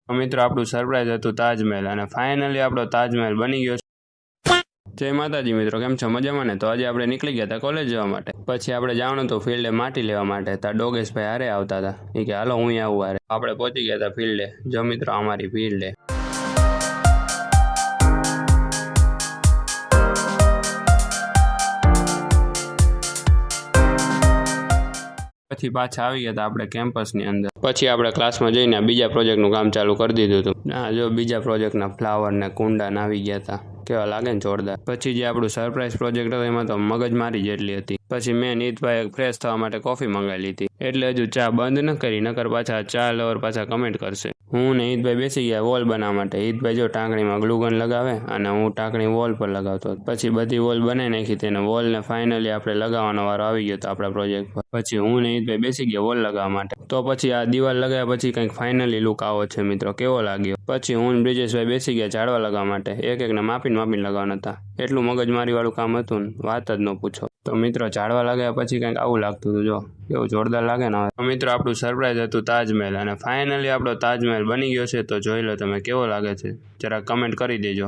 મિત્રો આપણું સરપ્રાઈઝ હતું તાજમહેલ અને ફાઇનલી આપણો તાજમહેલ બની ગયો છે। જય માતાજી મિત્રો, કેમ છો? મજામાં ને? તો આજે આપણે નીકળી ગયા હતા કોલેજ જવા માટે। પછી આપણે જવાનું હતું ફિલ્ડે માટી લેવા માટે। ત્યાં ડોગેશભાઈ હારે આવતા હતા, એ કે હાલો હું આવું હારે। આપણે પહોંચી ગયા હતા ફિલ્ડે। જો મિત્રો અમારી ફિલ્ડે પછી પાછા આવી ગયા હતા આપણે કેમ્પસની અંદર। પછી આપણે ક્લાસમાં જઈને બીજા પ્રોજેક્ટનું કામ ચાલુ કરી દીધું હતું। હા, જો બીજા પ્રોજેક્ટના ફ્લાવર ને કુંડા આવી ગયા હતા, કેવા લાગે ને જોરદાર। પછી જે આપણું સરપ્રાઈઝ પ્રોજેક્ટ હતો એમાં તો મગજમારી જેટલી હતી। પછી મેં નીતભાઈ ફ્રેશ થવા માટે કોફી મંગાવી લીધી, એટલે હજુ ચા બંધ ન કરી, નકર પાછા ચા લવર પાછા કમેન્ટ કરશે। હું ને ઈદભાઈ બેસી ગયા વોલ બનાવવા માટે। ઈદભાઈ જો ટાંકણીમાં ગ્લુગન લગાવે અને હું ટાંકણી વોલ પર લગાવતો। પછી બધી વોલ બનાવી નાખી તેને વોલને ફાઇનલી આપણે લગાવવાનો વારો આવી ગયો હતો આપણા પ્રોજેક્ટ પર। પછી હું ને ઈદભાઈ બેસી ગયા વોલ લગાવવા માટે। તો પછી આ દિવાલ લગાવ્યા પછી કંઈક ફાઇનલી લુક આવો છે મિત્રો, કેવો લાગ્યો? પછી હું ને બ્રિજેશભાઈ બેસી ગયા ઝાડવા લગાવવા માટે। એક એકને માપીને લગાવવાના હતા। એટલું મગજમારી વાળું કામ હતું ને વાત જ ન પૂછો। તો મિત્રો ઝાડવા લગાવ્યા પછી કંઈક આવું લાગતું હતું, જો કેવું જોરદાર લાગે ને। હવે મિત્રો આપણું સરપ્રાઈઝ હતું તાજમહેલ અને ફાઇનલી આપણો તાજમહેલ બની ગયો છે। તો જોઈ લો તમે કેવો લાગે છે, જરા કમેન્ટ કરી દેજો।